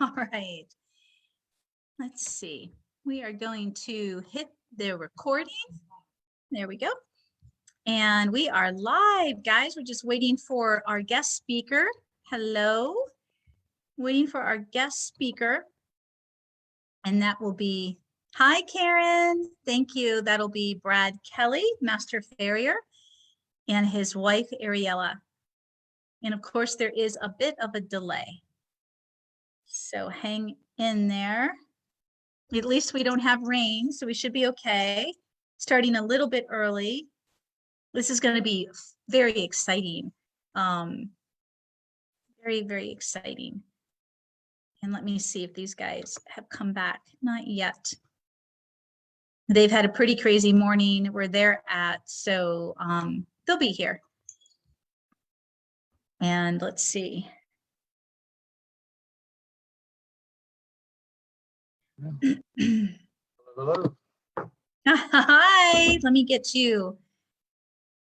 All right. Let's see. We are going to hit the recording. There we go. And we are live, guys. We're just waiting for our guest speaker. Hello. Waiting for our guest speaker. And that will be, hi, Karen. Thank you. That'll be Brad Kelley, Master Farrier, and his wife, Ariella. And of course, there is a bit of a delay. So hang in there. At least we don't have rain, so we should be okay. Starting a little bit early. This is going to be very exciting. Very, very exciting. And let me see if these guys have come back. Not yet. They've had a pretty crazy morning where they're at, so they'll be here. And let's see. Hello. Hi, let me get you.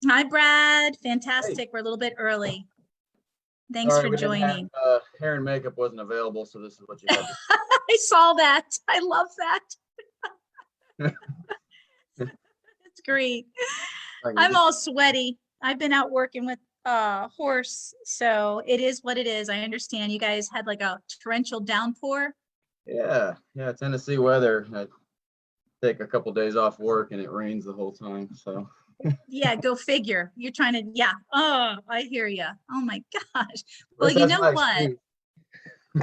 Hi, Brad. Fantastic. Hey. We're a little bit early. Thanks for joining. Hair and makeup wasn't available, so this is what you had. I saw that. I love that. It's great. I'm all sweaty. I've been out working with Horse, so it is what it is. I understand you guys had like a torrential downpour. Yeah, Tennessee weather. I take a couple days off work and it rains the whole time, so. Yeah, go figure. You're trying to, yeah. Oh, I hear you. Oh my gosh. Well, you know what?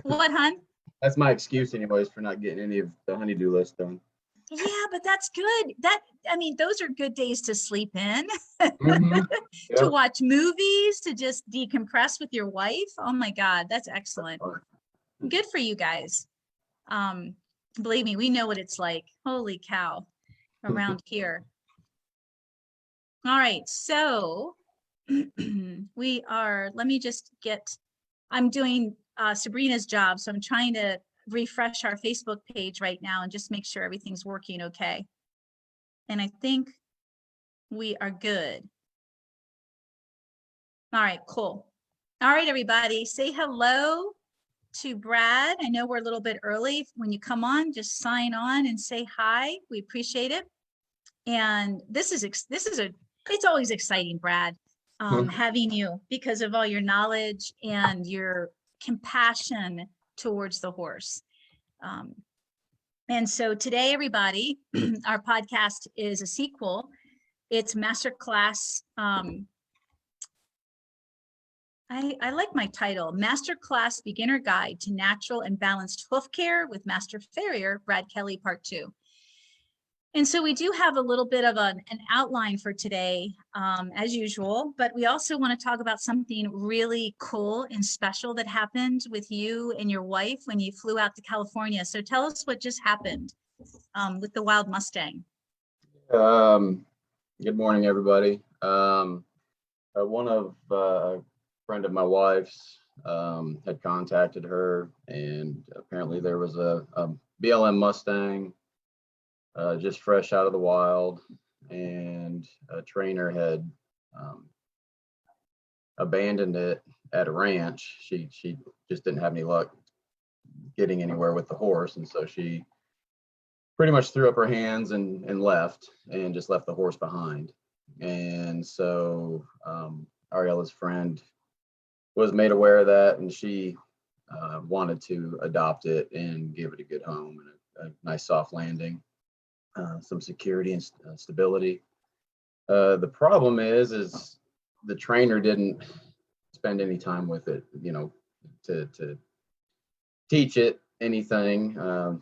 What, hon? That's my excuse anyways for not getting any of the honeydew list done. Yeah, but that's good. I mean, those are good days to sleep in, to watch movies, to just decompress with your wife. Oh my God, that's excellent. Good for you guys. Believe me, we know what it's like. Holy cow, around here. All right, so we are, let me just get, I'm doing Sabrina's job, so I'm trying to refresh our Facebook page right now and just make sure everything's working okay. And I think we are good. All right, cool. All right, everybody, say hello to Brad. I know we're a little bit early. When you come on, just sign on and say hi. We appreciate it. And it's always exciting, Brad, having you because of all your knowledge and your compassion towards the horse. And so today, everybody, our podcast is a sequel. It's Masterclass. I like my title, Masterclass Beginner Guide to Natural and Balanced Hoof Care with Master Farrier, Brad Kelley, Part 2. And so we do have a little bit of an outline for today, as usual, but we also want to talk about something really cool and special that happened with you and your wife when you flew out to California. So tell us what just happened with the Wild Mustang. Good morning, everybody. One of a friend of my wife's had contacted her, and apparently there was a BLM Mustang just fresh out of the wild, and a trainer had abandoned it at a ranch. She just didn't have any luck getting anywhere with the horse, and so she pretty much threw up her hands and left, and just left the horse behind. And so Ariella's friend was made aware of that, and she wanted to adopt it and give it a good home and a nice soft landing. Some security and stability. The problem is the trainer didn't spend any time with it, you know, to teach it anything,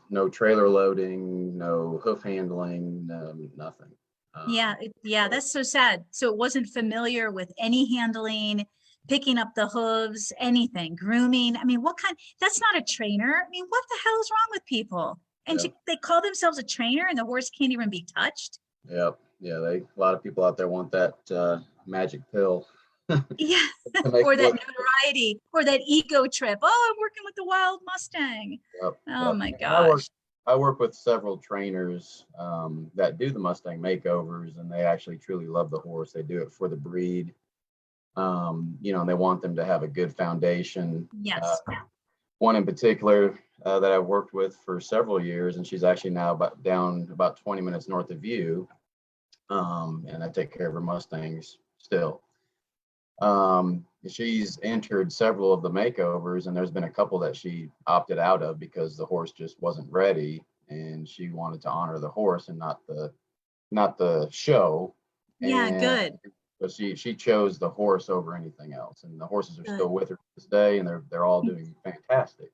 no trailer loading, no hoof handling, nothing. Yeah, yeah, that's so sad. So it wasn't familiar with any handling, picking up the hooves, anything, grooming. I mean, that's not a trainer. I mean, what the hell is wrong with people? And Yeah. they call themselves a trainer and the horse can't even be touched. Yep. Yeah. A lot of people out there want that magic pill. Yeah, To make or it that look. notoriety or that ego trip. Oh, I'm working with the wild Mustang. Yep. Oh Yep. my And gosh. I work with several trainers that do the Mustang makeovers, and they actually truly love the horse. They do it for the breed. And they want them to have a good foundation. Yes. One in particular that I've worked with for several years, and she's actually now down about 20 minutes north of you. And I take care of her Mustangs still. She's entered several of the makeovers, and there's been a couple that she opted out of because the horse just wasn't ready, and she wanted to honor the horse and not the show. Yeah, And good. but she chose the horse over anything else, and the horses are Good. still with her to this day, and they're all doing fantastic.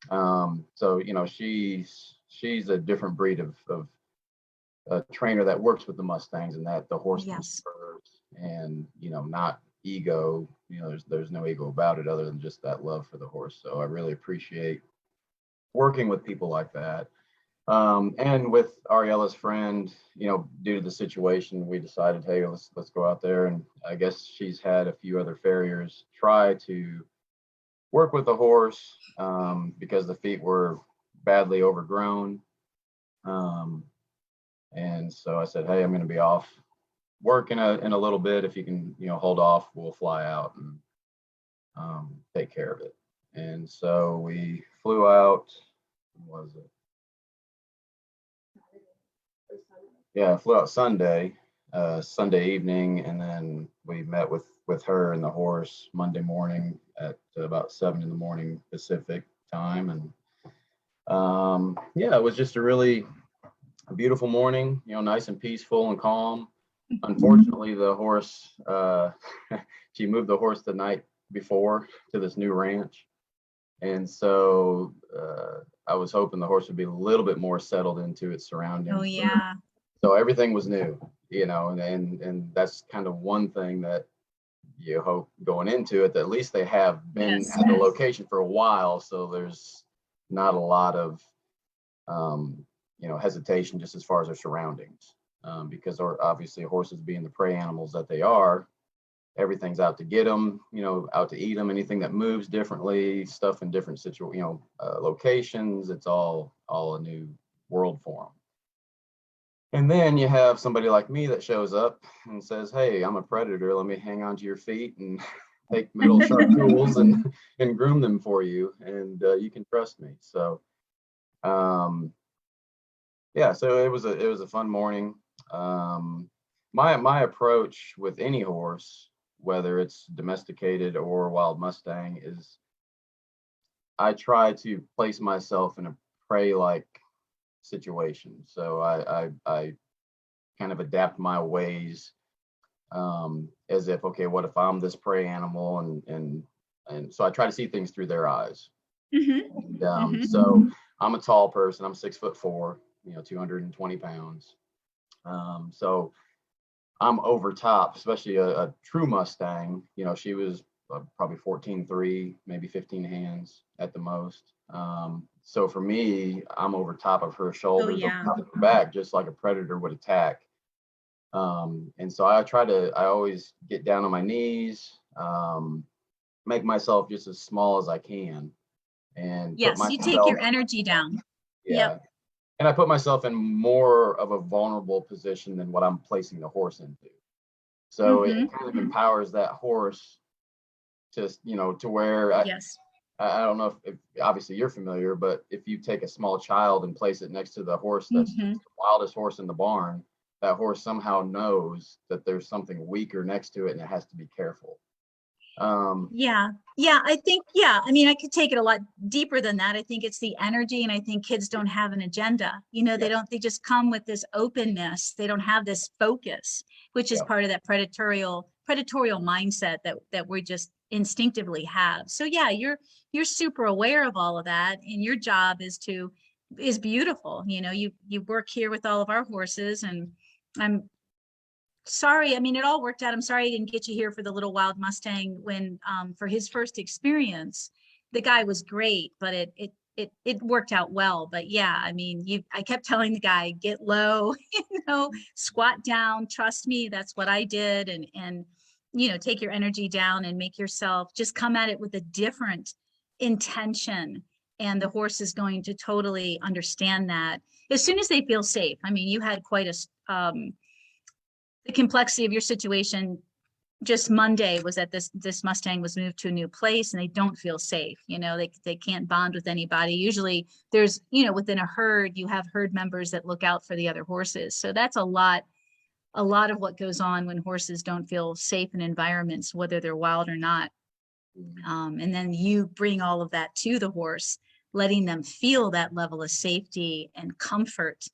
So she's a different breed of a trainer that works with the Mustangs, and that the horseman Yes. first, and not ego. There's no ego about it other than just that love for the horse. So I really appreciate working with people like that. And with Ariella's friend, due to the situation, we decided, hey, let's go out there. And I guess she's had a few other farriers try to work with the horse because the feet were badly overgrown. And so I said, hey, I'm going to be off work in a little bit. If you can, hold off, we'll fly out and take care of it. And so we flew out. When was it? Yeah, I flew out Sunday evening, and then we met with her and the horse Monday morning at about 7 in the morning Pacific time. And yeah, it was just a beautiful morning, nice and peaceful and calm. Unfortunately, the horse, she moved the horse the night before to this new ranch. And so I was hoping the horse would be a little bit more settled into its surroundings. Oh yeah. So everything was new, and that's kind of one thing that you hope going into it, that at least they have been Yes. at the location for a while. So there's not a lot of, hesitation just as far as their surroundings. Because obviously horses being the prey animals that they are, everything's out to get them, out to eat them. Anything that moves differently, stuff in different locations, it's all a new world for them. And then you have somebody like me that shows up and says, hey, I'm a predator. Let me hang on to your feet and take metal sharp tools and groom them for you. And you can trust me. So, yeah, so it was a fun morning. My approach with any horse, whether it's domesticated or wild Mustang, is I try to place myself in a prey-like situation. So I kind of adapt my ways as if, okay, what if I'm this prey animal, and so I try to see things through their eyes. And so I'm a tall person. I'm 6'4", 220 pounds. So I'm over top, especially a true Mustang. She was probably 14.3, maybe 15 hands at the most. So for me, I'm over top of her shoulders, yeah. over top of her back, just like a predator would attack. And so I always get down on my knees, make myself just as small as I can, and Yes, put you take myself, your energy down. yeah. Yep. And I put myself in more of a vulnerable position than what I'm placing the horse into. So it kind of empowers that horse to, to where Yes. I don't know if obviously you're familiar, but if you take a small child and place it next to the horse that's the wildest horse in the barn, that horse somehow knows that there's something weaker next to it and it has to be careful. Yeah. I think, I mean, I could take it a lot deeper than that. I think it's the energy, and I think kids don't have an agenda. They just come with this openness. They don't have this focus, which is part of that predatorial mindset that we're just instinctively have. So yeah, you're super aware of all of that, and your job is beautiful. You know, you work here with all of our horses, and I'm sorry. I mean, it all worked out. I'm sorry I didn't get you here for the little wild Mustang when for his first experience. The guy was great, but it worked out well. But yeah, I mean, I kept telling the guy, get low, squat down, trust me, that's what I did. And take your energy down and make yourself just come at it with a different intention. And the horse is going to totally understand that as soon as they feel safe. I mean, you had quite the complexity of your situation. Just Monday was that this Mustang was moved to a new place and they don't feel safe. They can't bond with anybody. Usually there's, within a herd, you have herd members that look out for the other horses. So that's a lot of what goes on when horses don't feel safe in environments, whether they're wild or not. And then you bring all of that to the horse, letting them feel that level of safety and comfort.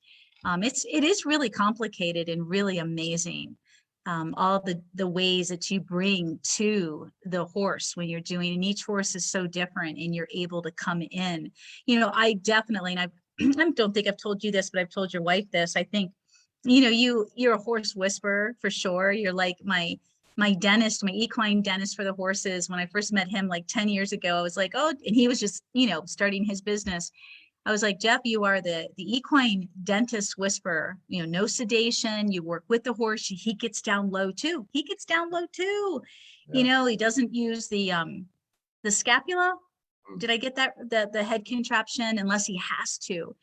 It is really complicated and really amazing. All the ways that you bring to the horse when you're doing, and each horse is so different, and you're able to come in. I definitely, and I don't think I've told you this, but I've told your wife this. I think, you're a horse whisperer for sure. You're like my dentist, my equine dentist for the horses. When I first met him like 10 years ago, I was like, oh, and he was just, starting his business. I was like, Jeff, you are the equine dentist whisperer, no sedation. You work with the horse. He gets down low too. Yeah. He doesn't use the scapula. Did I get that? The head contraption, unless he has to.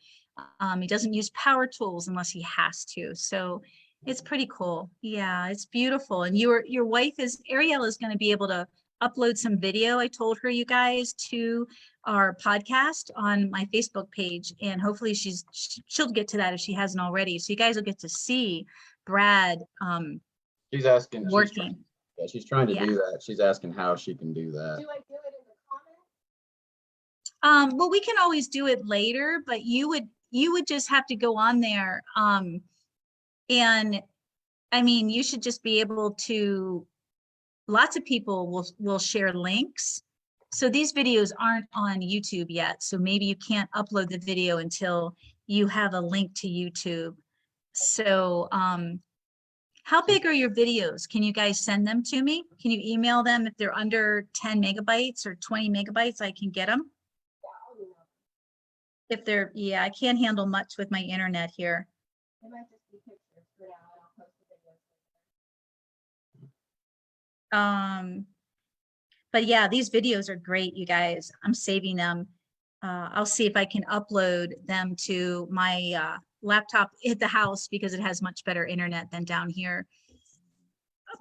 He doesn't use power tools unless he has to. So it's pretty cool. Yeah, it's beautiful. And your wife Ariel is going to be able to upload some video. I told her, you guys, to our podcast on my Facebook page, and hopefully she'll get to that if she hasn't already. So you guys will get to see Brad She's asking. working. She's trying to Yeah. do that. She's asking how she can do that. Do I do it in the comments? Well, we can always do it later, but you would just have to go on there. And I mean, you should just be able to, lots of people will share links. So these videos aren't on YouTube yet. So maybe you can't upload the video until you have a link to YouTube. So how big are your videos? Can you guys send them to me? Can you email them? If they're under 10 megabytes or 20 megabytes, I can get them. Yeah, I'll email them. If they're, yeah, I can't handle much with my internet here. It might just be pictures for now, and I'll post the videos later. But yeah, these videos are great, you guys. I'm saving them. I'll see if I can upload them to my laptop at the house because it has much better internet than down here.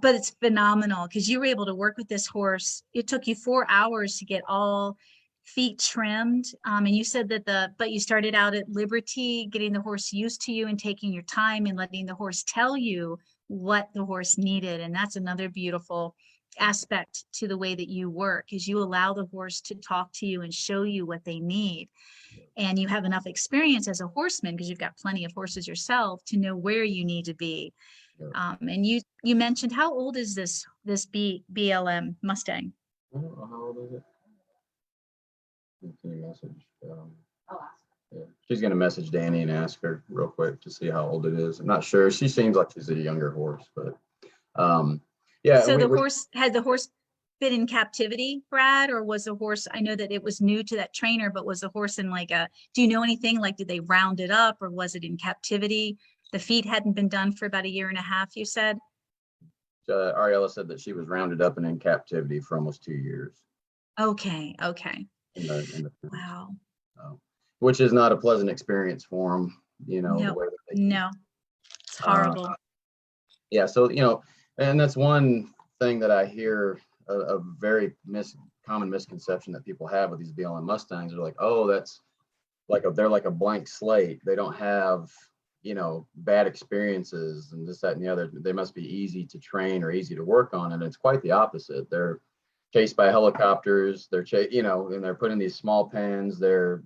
But it's phenomenal because you were able to work with this horse. It took you 4 hours to get all feet trimmed. And you said that but you started out at Liberty, getting the horse used to you and taking your time and letting the horse tell you what the horse needed. And that's another beautiful aspect to the way that you work, is you allow the horse to talk to you and show you what they need. And you have enough experience as a horseman, because you've got plenty of horses yourself, to know where you need to be. And you mentioned, how old is this BLM Mustang? I don't know how old is it. Can you message? I'll ask. Yeah. She's gonna message Danny and ask her real quick to see how old it is. I'm not sure. She seems like she's a younger horse, but yeah. So had the horse been in captivity, Brad, or was the horse, I know that it was new to that trainer, but was the horse in do you know anything? Like, did they round it up, or was it in captivity? The feed hadn't been done for about 1.5 years, you said? Ariella said that she was rounded up and in captivity for almost 2 years. Okay. In the Wow. which is not a pleasant experience for them, the way that they No, it's horrible. Yeah, so and that's one thing that I hear, a very common misconception that people have with these BLM Mustangs. They're like, oh, that's they're like a blank slate. They don't have bad experiences and this, that, and the other. They must be easy to train or easy to work on, and it's quite the opposite. They're chased by helicopters. They're and they're put in these small pens. They're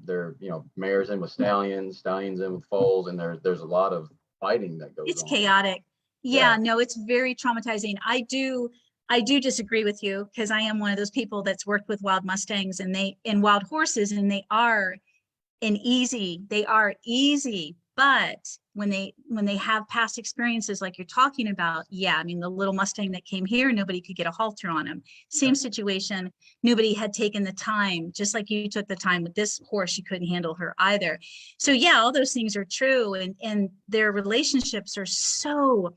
mares in with stallions in with foals, and there's a lot of fighting that goes on. It's chaotic. Yeah, no, it's very traumatizing. I do disagree with you because I am one of those people that's worked with wild Mustangs and wild horses, and they are easy, but when they have past experiences like you're talking about, yeah, I mean, the little Mustang that came here, nobody could get a halter on him. Same situation, nobody had taken the time, just like you took the time with this horse, you couldn't handle her either. So yeah, all those things are true, and their relationships are so,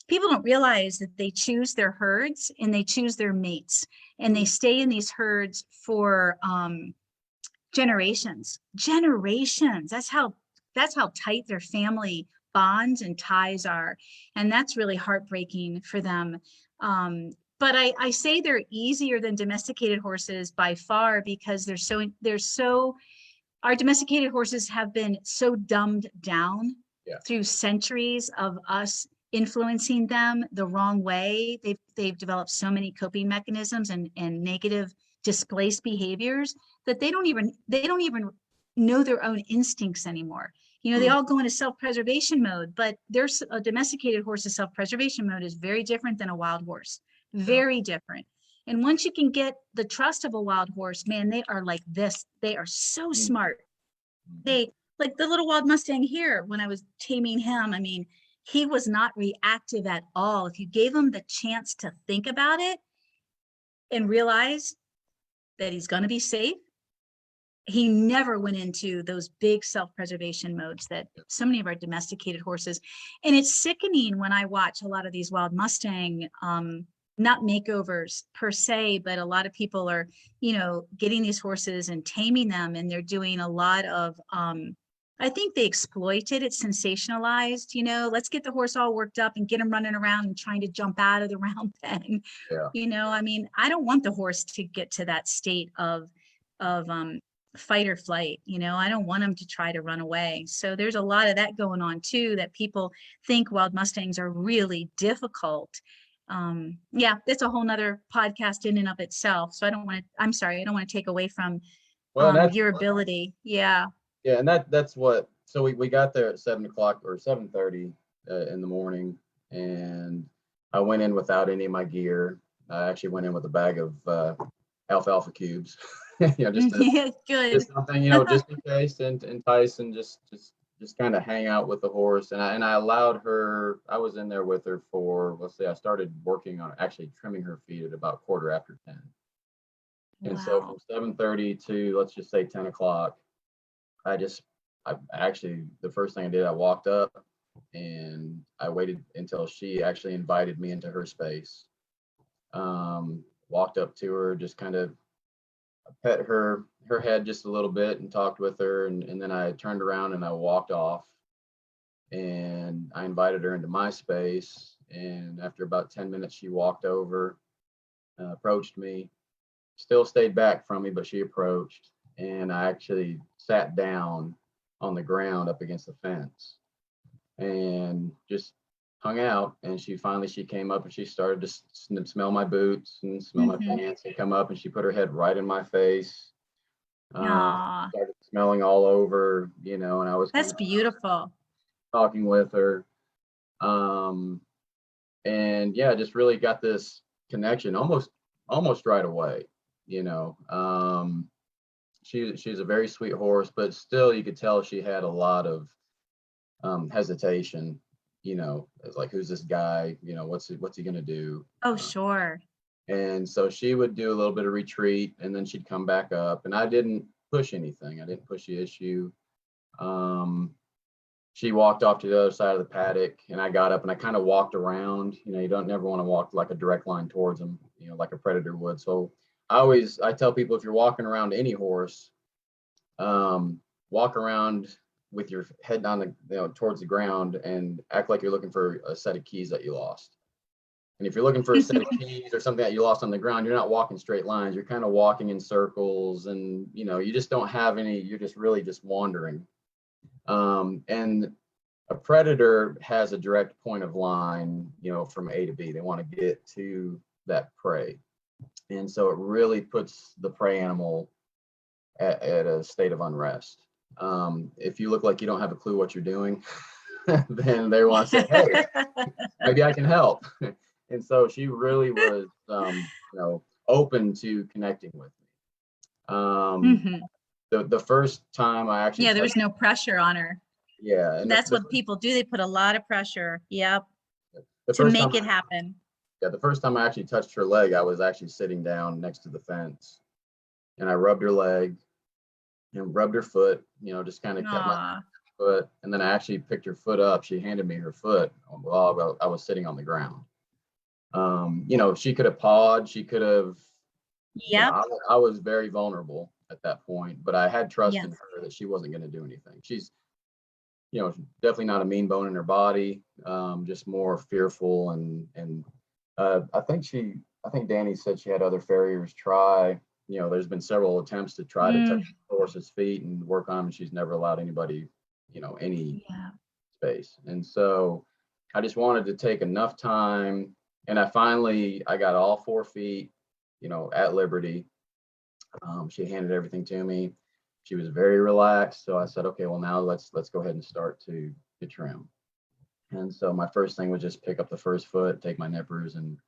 people don't realize that they choose their herds and they choose their mates, and they stay in these herds for generations. That's how tight their family bonds and ties are, and that's really heartbreaking for them. But I say they're easier than domesticated horses by far, because our domesticated horses have been so dumbed down through centuries of us influencing them the wrong way. They've developed so many coping mechanisms and negative displaced behaviors that they don't even know their own instincts anymore. They all go into self-preservation mode, but there's a domesticated horse's self-preservation mode is very different than a wild horse, very different. And once you can get the trust of a wild horse, man, they are like this. They are so smart. They, like the little wild Mustang here, when I was taming him, I mean, he was not reactive at all. If you gave him the chance to think about it and realize that he's going to be safe, he never went into those big self-preservation modes that so many of our domesticated horses. And it's sickening when I watch a lot of these wild Mustang, not makeovers per se, but a lot of people are, getting these horses and taming them, and they're doing a lot of, I think they exploited it, sensationalized, let's get the horse all worked up and get him running around and trying to jump out of the round pen. I mean, I don't want the horse to get to that state of fight or flight. I don't want him to try to run away. So there's a lot of that going on too, that people think wild Mustangs are really difficult. Yeah, it's a whole nother podcast in and of itself. So I don't want to take away from your ability. Yeah. Yeah, and that's what. So we got there at 7 o'clock or 7:30 in the morning, and I went in without any of my gear. I actually went in with a bag of alfalfa cubes, just good. something, just in case, and entice and just kind of hang out with the horse. And I allowed her. I was in there with her for, let's say, I started working on actually trimming her feet at about 10:15. And so from 7:30 to, let's just say, 10 o'clock. I actually, the first thing I did, I walked up and I waited until she actually invited me into her space. Walked up to her, just kind of pet her head just a little bit and talked with her. And then I turned around and I walked off, and I invited her into my space. And after about 10 minutes, she walked over, approached me, still stayed back from me, but she approached. And I actually sat down on the ground up against the fence and just hung out. And she came up and she started to smell my boots and smell my pants, and come up and she put her head right in my face. Started smelling all over, and I was That's beautiful. Talking with her. And yeah, just really got this connection almost right away, She's a very sweet horse, but still you could tell she had a lot of hesitation, it's like, who's this guy? What's he gonna do? Oh, sure. And so she would do a little bit of retreat, and then she'd come back up, and I didn't push anything. I didn't push the issue. She walked off to the other side of the paddock, and I got up and I kind of walked around. You don't never want to walk like a direct line towards them, like a predator would. So I tell people, if you're walking around any horse, walk around with your head down towards the ground, and act like you're looking for a set of keys that you lost. And if you're looking for a set of keys or something that you lost on the ground, you're not walking straight lines. You're kind of walking in circles, and you just don't have any. You're just really just wandering. And a predator has a direct point of line, from A to B. They want to get to that prey. And so it really puts the prey animal at a state of unrest. If you look like you don't have a clue what you're doing, then they want to say, hey, maybe I can help. And so she really was, open to connecting with me. Mhm. The first time I actually Yeah, there was touched, no pressure on her. yeah, and That's what people do. They put a lot of pressure, yep, the to first time, make it happen. yeah, the first time I actually touched her leg, I was actually sitting down next to the fence, and I rubbed her leg and rubbed her foot, just kind of kept my Aw, foot, and then I actually picked her foot up. She handed me her foot while I was sitting on the ground. She could have pawed, she could have, yep, I was very vulnerable at that point, but I had trust yes, in her that she wasn't going to do anything. She's, definitely not a mean bone in her body, just more fearful. And I think Danny said she had other farriers try. There's been several attempts to try to touch mm, the horse's feet and work on them, and she's never allowed anybody, any yeah, space. And so I just wanted to take enough time, and I got all 4 feet, at liberty. She handed everything to me. She was very relaxed. So I said, okay, well now let's go ahead and start to trim. And so my first thing was just pick up the first foot, take my nippers and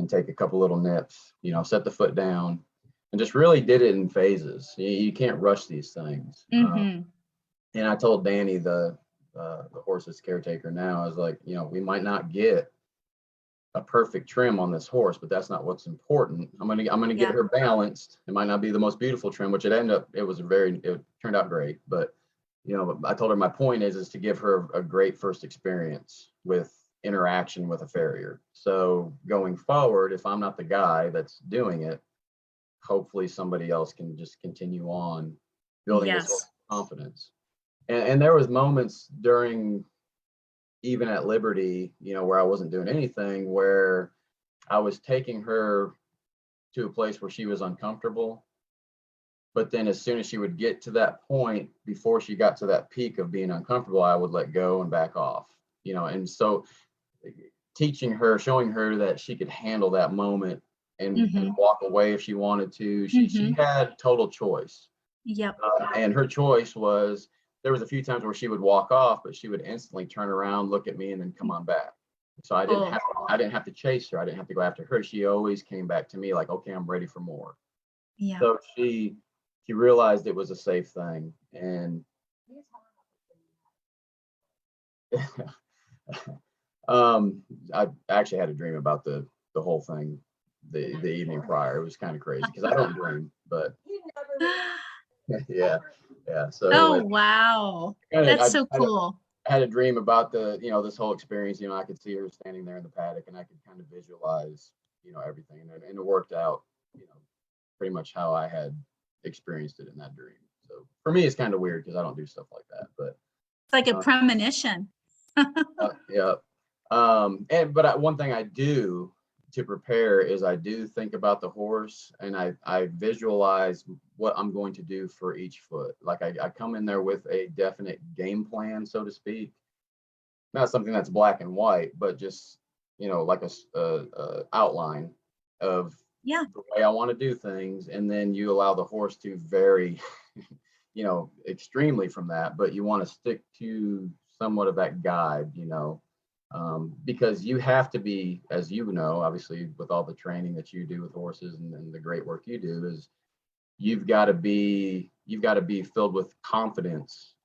take a couple little nips, set the foot down, and just really did it in phases. You can't rush these things. mm-hmm, And I told Danny, the horse's caretaker now, I was like, we might not get a perfect trim on this horse, but that's not what's important. I'm gonna get yeah, her balanced. It might not be the most beautiful trim, which it turned out great. But I told her my point is to give her a great first experience with interaction with a farrier. So going forward, if I'm not the guy that's doing it, hopefully somebody else can just continue on building this yes, confidence. And there was moments during, even at Liberty, where I wasn't doing anything, where I was taking her to a place where she was uncomfortable. But then as soon as she would get to that point, before she got to that peak of being uncomfortable, I would let go and back off, and so teaching her, showing her that she could handle that moment and mm-hmm, walk away if she wanted to. She mm-hmm, had total choice. yep, And her choice was, there was a few times where she would walk off, but she would instantly turn around, look at me, and then come on back. So cool, I didn't have to chase her. I didn't have to go after her. She always came back to me like, okay, I'm ready for more. yeah, So she realized it was a safe thing. And I actually had a dream about the whole thing the evening prior. It was kind of crazy because I don't dream, but yeah, yeah. So oh, anyway, wow, I, that's I, so I cool, I had a dream about this whole experience. I could see her standing there in the paddock, and I could kind of visualize, everything, and it worked out, pretty much how I had experienced it in that dream. So for me, it's kind of weird because I don't do stuff like that, but it's like a uh, premonition, yeah. But one thing I do to prepare is I do think about the horse, and I visualize what I'm going to do for each foot. Like I come in there with a definite game plan, so to speak. Not something that's black and white, but just, like a outline of yeah, the way I want to do things. And then you allow the horse to vary, extremely from that, but you want to stick to somewhat of that guide, because you have to be, as obviously with all the training that you do with horses and the great work you do, is you've got to be filled with confidence,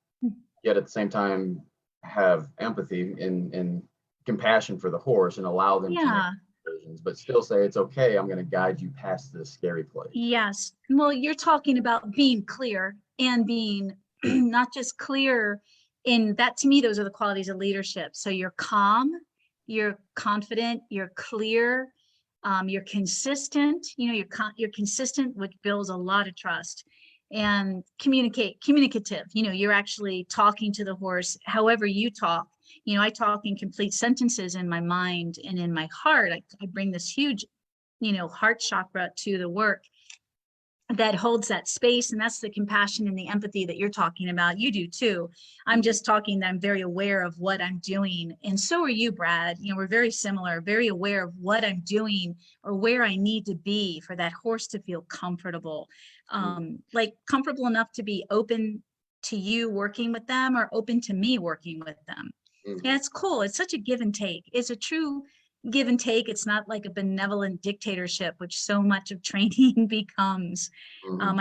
yet at the same time have empathy and compassion for the horse and allow them to make yeah. decisions, but still say, it's okay, I'm going to guide you past this scary place. Yes. Well, you're talking about being clear and being not just clear in that. To me, those are the qualities of leadership. So you're calm, you're confident, you're clear, you're consistent. You're consistent, which builds a lot of trust, and communicative. You're actually talking to the horse however you talk. I talk in complete sentences in my mind and in my heart. I bring this huge, heart chakra to the work that holds that space. And that's the compassion and the empathy that you're talking about. You do too. I'm just talking that I'm very aware of what I'm doing. And so are you, Brad. We're very similar, very aware of what I'm doing or where I need to be for that horse to feel comfortable, like comfortable enough to be open to you working with them or open to me working with them. Yeah, Mhm. it's cool. It's such a give and take. It's a true give and take. It's not like a benevolent dictatorship, which so much of training becomes. Mhm.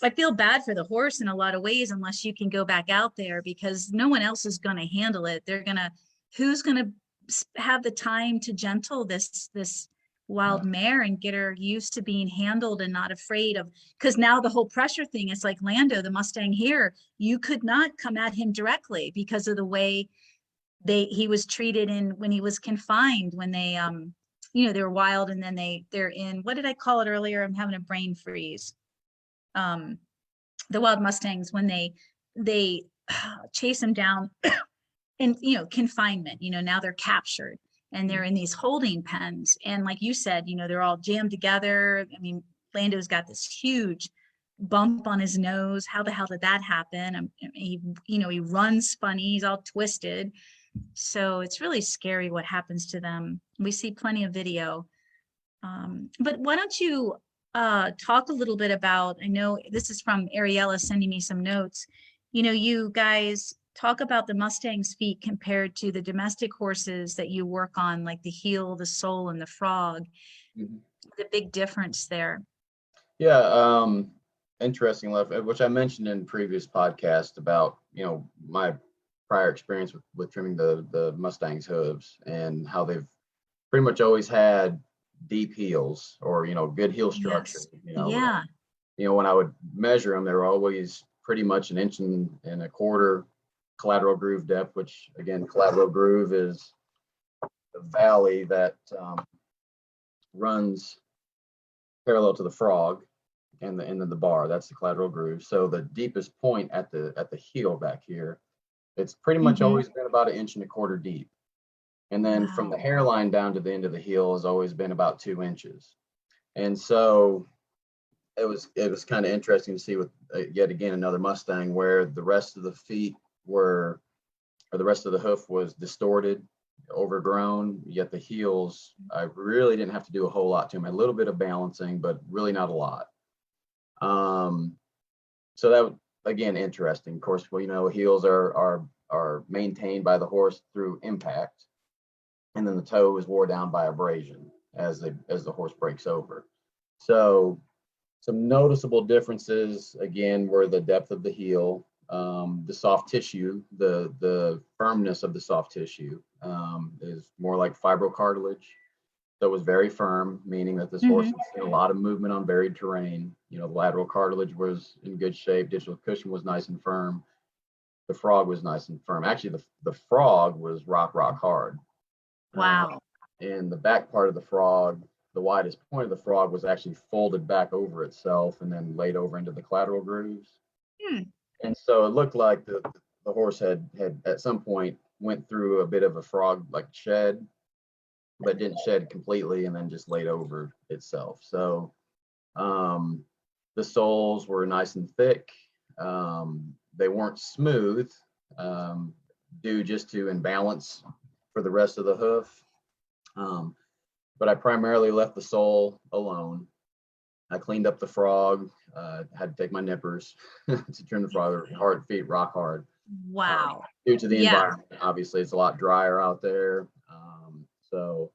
I feel bad for the horse in a lot of ways, unless you can go back out there, because no one else is going to handle it. Who's going to have the time to gentle this wild mare and get her used to being handled and not afraid of, because now the whole pressure thing is like Lando, the Mustang here, you could not come at him directly because of the way he was treated when he was confined, when they they were wild, and then they're in, what did I call it earlier? I'm having a brain freeze. The wild Mustangs, when they chase them down in confinement, now they're captured and they're in these holding pens, and like you said, they're all jammed together. I mean, Lando's got this huge bump on his nose. How the hell did that happen? He runs funny, he's all twisted. So it's really scary what happens to them. We see plenty of video. But why don't you talk a little bit about, I know this is from Ariella sending me some notes. You guys talk about the Mustang's feet compared to the domestic horses that you work on, like the heel, the sole, and the frog. Mhm. The big difference there. Yeah, interesting, which I mentioned in previous podcast about, my prior experience with trimming the Mustang's hooves, and how they've pretty much always had deep heels, or, good heel structure. Yes. Yeah. When I would measure them, they were always pretty much an inch and a quarter collateral groove depth, which again, collateral groove is the valley that runs parallel to the frog and the bar. That's the collateral groove. So the deepest point at the heel back here, it's pretty much always been about an inch and a quarter deep. And then from the Wow. hairline down to the end of the heel has always been about 2 inches. And so it was kind of interesting to see with yet again another Mustang where the rest of the feet were, or the rest of the hoof was distorted, overgrown, yet the heels, I really didn't have to do a whole lot to them. A little bit of balancing, but really not a lot. So that, again, interesting. Of course, heels are maintained by the horse through impact, and then the toe is wore down by abrasion as the horse breaks over. So some noticeable differences again were the depth of the heel, the soft tissue, the firmness of the soft tissue is more like fibrocartilage. So it was very firm, meaning that this horse had seen a lot of movement on varied terrain. The lateral cartilage was in good shape. Digital cushion was nice and firm. The frog was nice and firm. Actually, the frog was rock hard. Wow. And the back part of the frog, the widest point of the frog, was actually folded back over itself and then laid over into the collateral grooves. And so it looked like the horse had at some point went through a bit of a frog like shed, but didn't shed completely and then just laid over itself. So the soles were nice and thick. They weren't smooth due just to imbalance for the rest of the hoof. But I primarily left the sole alone. I cleaned up the frog, had to take my nippers to trim the frog. Hard feet, rock hard. Wow. Due to the environment, obviously it's a lot drier out there. So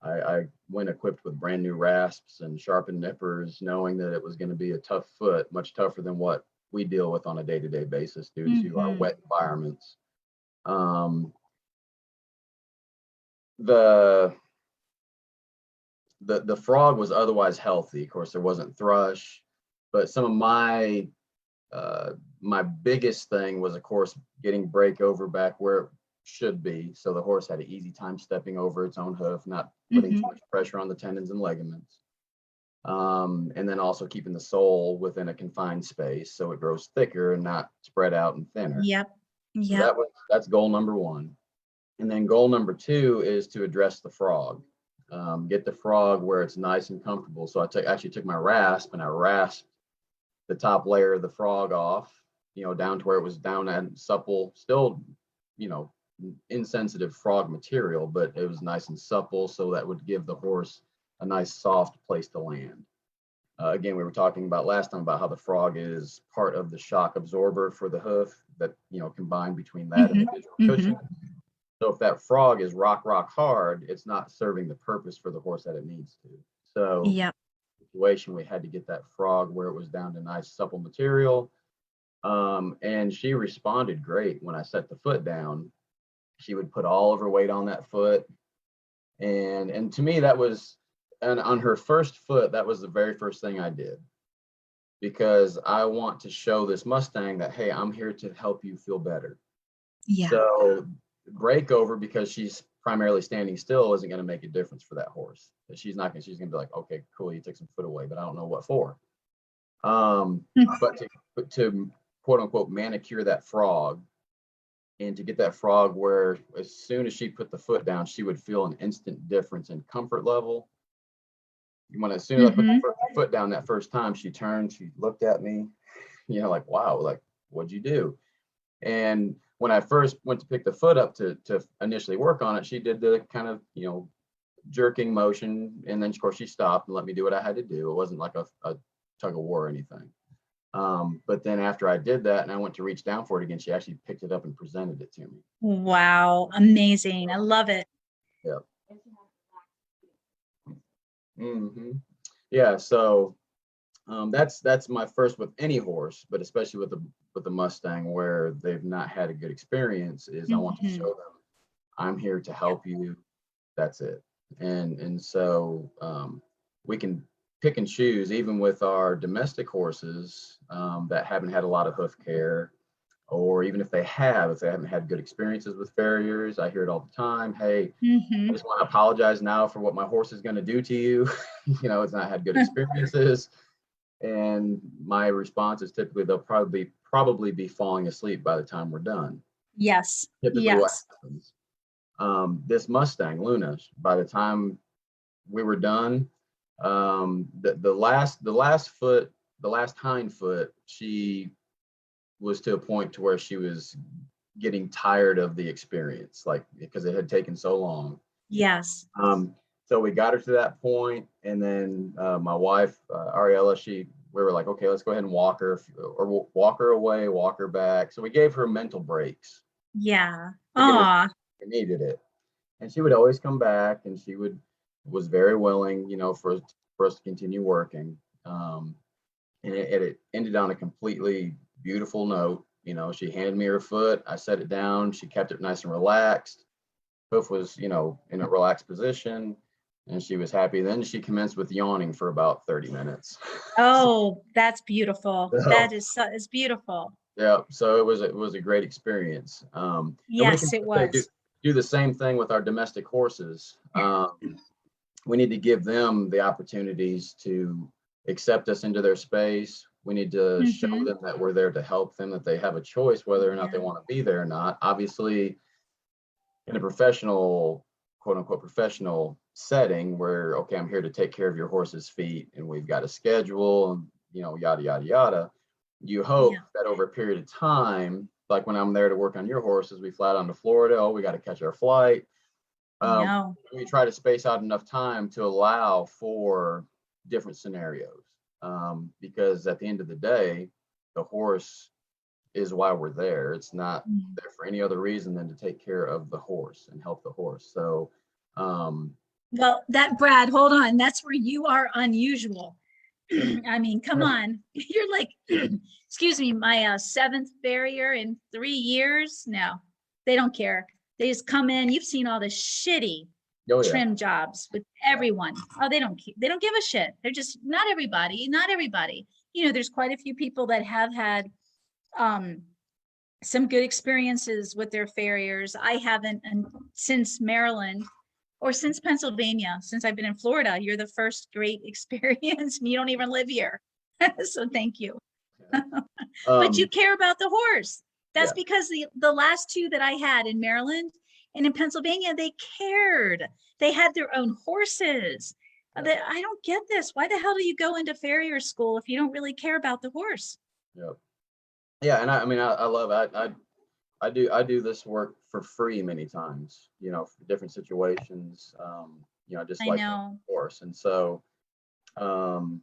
I went equipped with brand new rasps and sharpened nippers, knowing that it was going to be a tough foot, much tougher than what we deal with on a day-to-day basis due to our wet environments. The frog was otherwise healthy. Of course, there wasn't thrush, but some of my biggest thing was, of course, getting break over back where it should be. So the horse had an easy time stepping over its own hoof, not putting too much pressure on the tendons and ligaments. And then also keeping the sole within a confined space so it grows thicker and not spread out and thinner. Yep. So that's goal number one. And then goal number two is to address the frog. Get the frog where it's nice and comfortable. So I actually took my rasp and I rasped the top layer of the frog off, down to where it was down and supple, still, insensitive frog material, but it was nice and supple, so that would give the horse a nice soft place to land. Again, we were talking about last time about how the frog is part of the shock absorber for the hoof that, combined between that and the digital cushion. So if that frog is rock hard, it's not serving the purpose for the horse that it needs to. So Yep. situation, we had to get that frog where it was down to nice supple material. And she responded great when I set the foot down. She would put all of her weight on that foot. And to me, that was, and on her first foot, that was the very first thing I did, because I want to show this Mustang that, hey, I'm here to help you feel better. Yeah. So break over, because she's primarily standing still, isn't going to make a difference for that horse. She's going to be like, okay, cool, you took some foot away, but I don't know what for. But to quote unquote manicure that frog, and to get that frog where as soon as she put the foot down, she would feel an instant difference in comfort level. As soon as I put the foot down that first time, she turned, she looked at me, like, wow, like, what'd you do? And when I first went to pick the foot up to initially work on it, she did the kind of, jerking motion. And then of course she stopped and let me do what I had to do. It wasn't like a tug of war or anything. But then after I did that and I went to reach down for it again, she actually picked it up and presented it to me. Wow. Amazing. I love it. Yeah. Yeah. So that's my first with any horse, but especially with the Mustang, where they've not had a good experience, is I want to show them I'm here to help you. That's it. And so we can pick and choose, even with our domestic horses that haven't had a lot of hoof care, or even if they haven't had good experiences with farriers. I hear it all the time. Hey, I just want to apologize now for what my horse is going to do to you. It's not had good experiences. And my response is typically they'll probably be falling asleep by the time we're done. Yes. Typically what happens. This Mustang, Luna, by the time we were done, the last hind foot, she was to a point to where she was getting tired of the experience, like, because it had taken so long. Yes. So we got her to that point, and then my wife, Ariella, we were like, okay, let's go ahead and walk her, or walk her away, walk her back. So we gave her mental breaks. Yeah. She needed it. And she would always come back, and was very willing, for us to continue working. And it ended on a completely beautiful note. She handed me her foot, I set it down, she kept it nice and relaxed. Hoof was, in a relaxed position, and she was happy. Then she commenced with yawning for about 30 minutes. Oh, that's beautiful. So, that is beautiful. Yeah. So it was a great experience. Yes, it was. Do the same thing with our domestic horses. We need to give them the opportunities to accept us into their space. We need to show them that we're there to help them, that they have a choice whether or not they want to be there or not. Obviously, in a professional, quote unquote, professional setting where, okay, I'm here to take care of your horse's feet and we've got a schedule and, yada, yada, yada. You hope that over a period of time, like when I'm there to work on your horses, we fly down to Florida, oh, we got to catch our flight. We try to space out enough time to allow for different scenarios, because at the end of the day, the horse is why we're there. It's not there for any other reason than to take care of the horse and help the horse. So, well, Brad, hold on. That's where you are unusual. I mean, come on. You're like, excuse me, my seventh farrier in 3 years. No, they don't care. They just come in. You've seen all the shitty trim jobs with everyone. Oh, they don't give a shit. They're just not everybody. There's quite a few people that have had some good experiences with their farriers. I haven't, and since Maryland or since Pennsylvania, since I've been in Florida, you're the first great experience, and you don't even live here. So thank you. But you care about the horse. That's because the last two that I had in Maryland and in Pennsylvania, they cared. They had their own horses. I don't get this. Why the hell do you go into farrier school if you don't really care about the horse? Yeah, and I mean, I love it. I do this work for free many times, for different situations, just like the horse. And so, and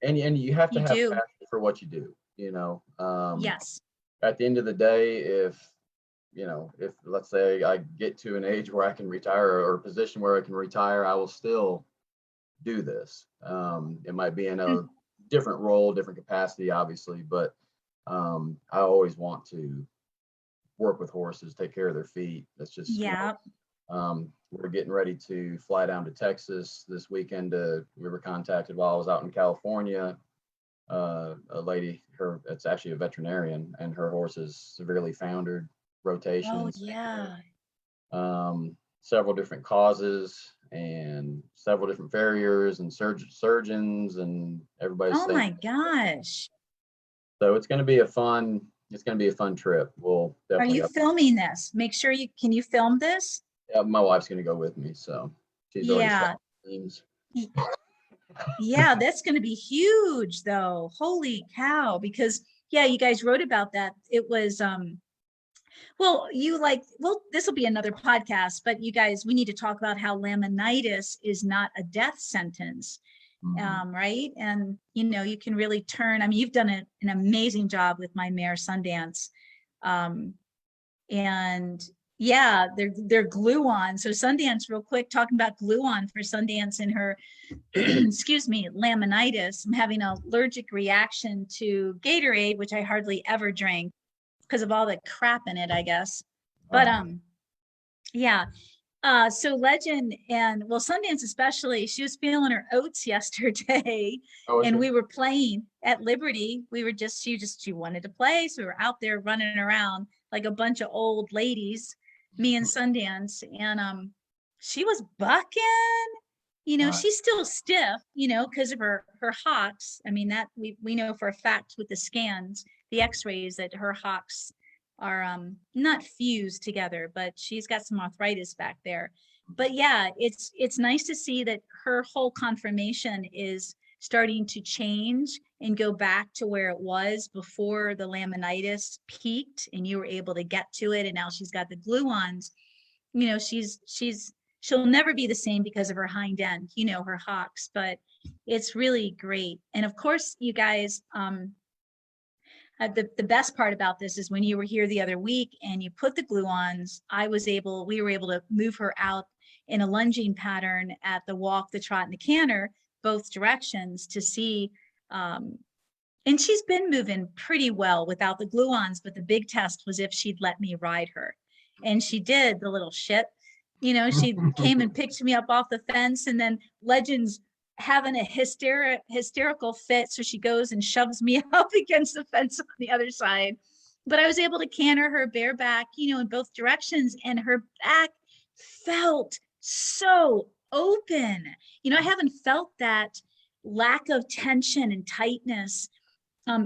you have to have passion for what you do, Yes. At the end of the day, if, you know, if let's say I get to an age where I can retire or a position where I can retire, I will still do this. It might be in a different role, different capacity, obviously, but I always want to work with horses, take care of their feet. That's just, you know, Yeah. we're getting ready to fly down to Texas this weekend. We were contacted while I was out in California. A lady, it's actually a veterinarian, and her horse is severely foundered, rotation Oh, and yeah. several different causes and several different farriers and surgeons and everybody's Oh saying. my gosh. So it's going to be a fun trip. We'll Are definitely you filming this? Make sure can you film this? my wife's going to go with me, so she's already Yeah. shot themes. Y- Yeah, that's going to be huge though. Holy cow. Because yeah, you guys wrote about that. It was, well, this will be another podcast, but you guys, we need to talk about how laminitis is not a death sentence. Right. And, you know, you can really turn, I mean, you've done an amazing job with my mare Sundance. And yeah, they're glue on. So Sundance, real quick, talking about glue on for Sundance and her, excuse me, laminitis. I'm having an allergic reaction to Gatorade, which I hardly ever drink because of all the crap in it, I guess. But yeah. So Legend and well, Sundance especially, she was feeling her oats yesterday, and we were playing at Liberty. She wanted to play, so we were out there running around like a bunch of old ladies, me and Sundance, and she was bucking. You know, she's still stiff, you know, because of her hocks. I mean, that we know for a fact with the scans, the X-rays, that her hocks are not fused together, but she's got some arthritis back there. But yeah, it's nice to see that her whole conformation is starting to change and go back to where it was before the laminitis peaked and you were able to get to it. And now she's got the glue-ons. You know, she'll never be the same because of her hind end, you know, her hocks, but it's really great. And of course, you guys, the best part about this is when you were here the other week and you put the glue-ons, we were able to move her out in a lunging pattern at the walk, the trot, and the canter, both directions to see. And she's been moving pretty well without the glue-ons, but the big test was if she'd let me ride her. And she did, the little shit. You know, she came and picked me up off the fence, and then Legends having a hysterical fit. So she goes and shoves me up against the fence on the other side. But I was able to canter her bareback, you know, in both directions, and her back felt so open. You know, I haven't felt that lack of tension and tightness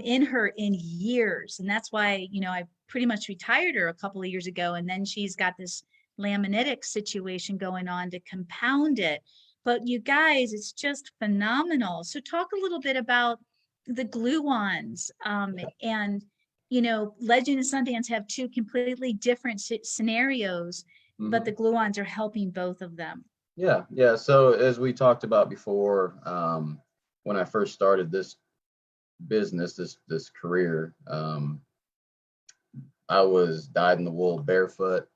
in her in years. And that's why, you know, I pretty much retired her a couple of years ago. And then she's got this laminitic situation going on to compound it. But you guys, it's just phenomenal. So talk a little bit about the glue-ons. And, you know, Legend and Sundance have two completely different scenarios, but the glue-ons are helping both of them. Yeah. So as we talked about before, when I first started this business, this career, I was dyed in the wool, barefoot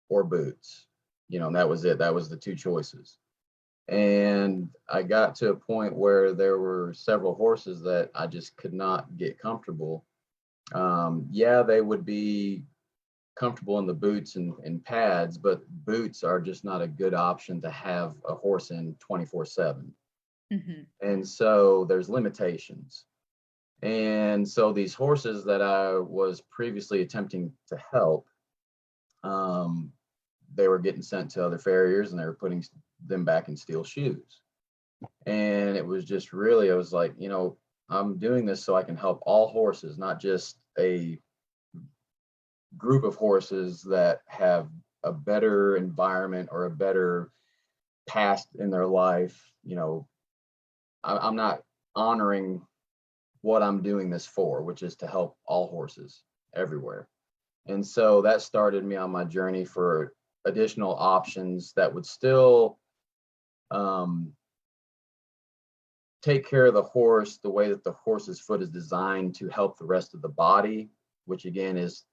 or boots, you know, and that was it. That was the two choices. And I got to a point where there were several horses that I just could not get comfortable. Yeah, they would be comfortable in the boots and pads, but boots are just not a good option to have a horse in 24/7. And so there's limitations. And so these horses that I was previously attempting to help, they were getting sent to other farriers and they were putting them back in steel shoes. And it was just really, I was like, you know, I'm doing this so I can help all horses, not just a group of horses that have a better environment or a better past in their life. You know, I'm not honoring what I'm doing this for, which is to help all horses everywhere. And so that started me on my journey for additional options that would still take care of the horse the way that the horse's foot is designed to help the rest of the body, which again is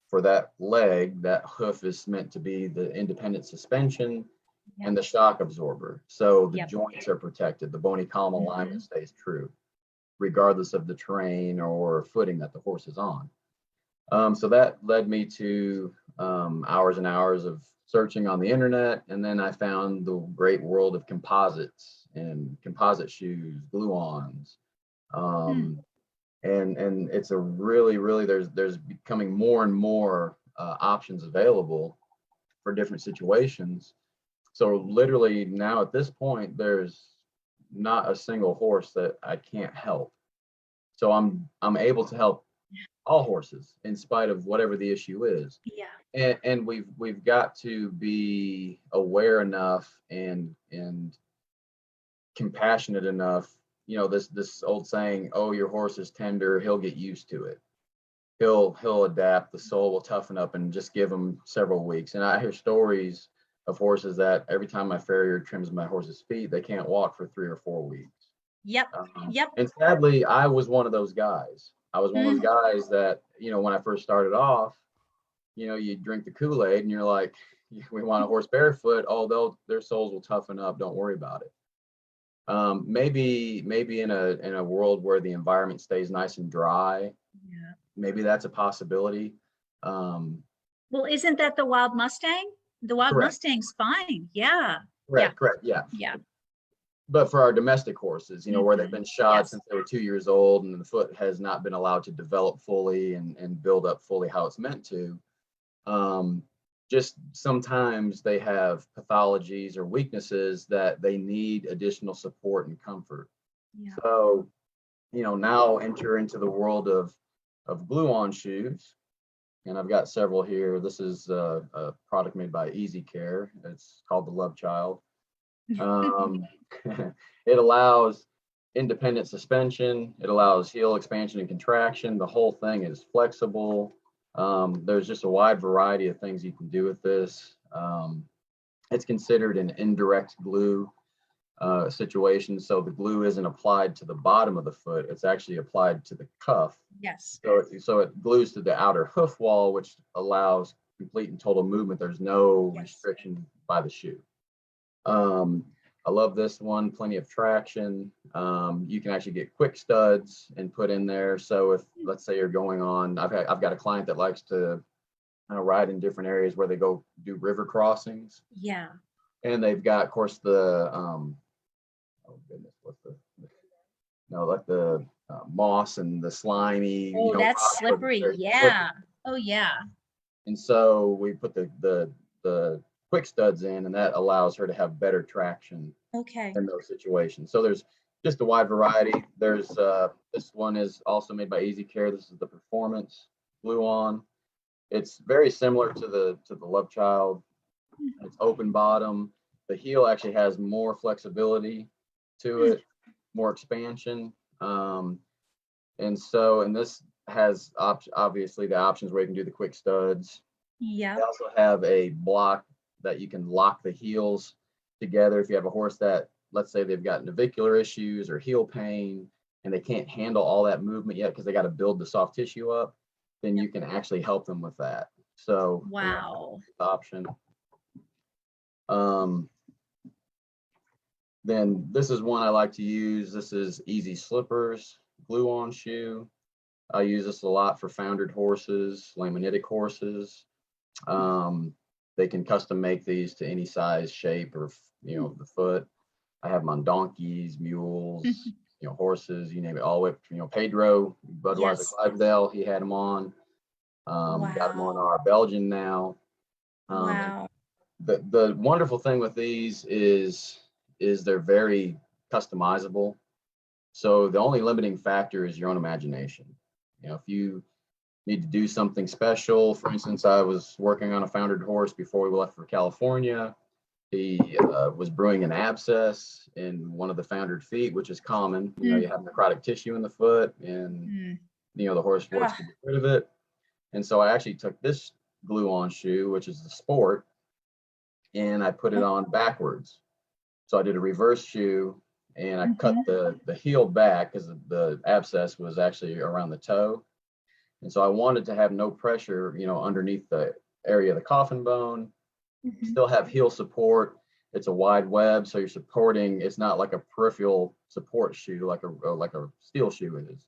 for that leg, that hoof is meant to be the independent suspension and the shock absorber. So the Yep. joints are protected. The bony column Mhm. alignment stays true, regardless of the terrain or footing that the horse is on. So that led me to hours and hours of searching on the internet. And then I found the great world of composites and composite shoes, glue-ons. And it's a really, there's becoming more and more options available for different situations. So literally now at this point, there's not a single horse that I can't help. So I'm able to help all horses in spite of whatever the issue is. Yeah. And we've got to be aware enough and compassionate enough. You know, this old saying, oh, your horse is tender, he'll get used to it. He'll adapt, the soul will toughen up, and just give him several weeks. And I hear stories of horses that every time my farrier trims my horse's feet, they can't walk for 3 or 4 weeks. Yep. Yep. And sadly, I was one of those guys. I was one of those guys that, you know, when I first started off, you know, you drink the Kool-Aid and you're like, we want a horse barefoot. Oh, their soles will toughen up. Don't worry about it. Maybe in a world where the environment stays nice and dry, Yeah. maybe that's a possibility. Well, isn't that the wild Mustang? The wild Correct. Mustang's fine. Yeah. Correct. Yeah. Yeah. But for our domestic horses, you know, where they've been shod Yes. since they were 2 years old and the foot has not been allowed to develop fully and build up fully how it's meant to, just sometimes they have pathologies or weaknesses that they need additional support and comfort. Yeah. So, you know, now enter into the world of glue-on shoes. And I've got several here. This is a product made by Easy Care. It's called the Love Child. It allows independent suspension. It allows heel expansion and contraction. The whole thing is flexible. There's just a wide variety of things you can do with this. It's considered an indirect glue situation. So the glue isn't applied to the bottom of the foot. It's actually applied to the cuff. Yes. So it glues to the outer hoof wall, which allows complete and total movement. There's no Yes. restriction by the shoe. I love this one, plenty of traction. You can actually get quick studs and put in there. So if, let's say you're going on, I've got a client that likes to ride in different areas where they go do river crossings. Yeah. And they've got, of course, the, oh goodness, like the moss and the slimy. Oh, you know, that's rock, slippery. very Yeah. slippery. Oh, yeah. And so we put the quick studs in, and that allows her to have better traction Okay. in those situations. So there's just a wide variety. There's this one is also made by Easy Care. This is the Performance glue-on. It's very similar to the Love Child. It's open bottom. The heel actually has more flexibility to it, more expansion. And this has obviously the options where you can do the quick studs. Yeah. They also have a block that you can lock the heels together. If you have a horse that, let's say they've got navicular issues or heel pain and they can't handle all that movement yet because they got to build the soft tissue up, then you can actually help them with that. So Wow. option. Then this is one I like to use. This is Easy Slippers glue-on shoe. I use this a lot for foundered horses, laminitic horses. They can custom make these to any size, shape, or the foot. I have them on donkeys, mules, horses, you name it, all the way. Pedro, Budweiser Yes. Clydesdale, he had them on. Got them on Wow. our Belgian now. Wow. The wonderful thing with these is they're very customizable. So the only limiting factor is your own imagination. If you need to do something special, for instance, I was working on a foundered horse before we left for California. He was brewing an abscess in one of the foundered feet, which is common. You have necrotic tissue in the foot, and the horse works to get rid of it. And so I actually took this glue-on shoe, which is the Sport, and I put it on backwards. So I did a reverse shoe, and I cut the heel back because the abscess was actually around the toe. And so I wanted to have no pressure, underneath the area of the coffin bone, Mhm. still have heel support. It's a wide web, so you're supporting, it's not like a peripheral support shoe, like a steel shoe is.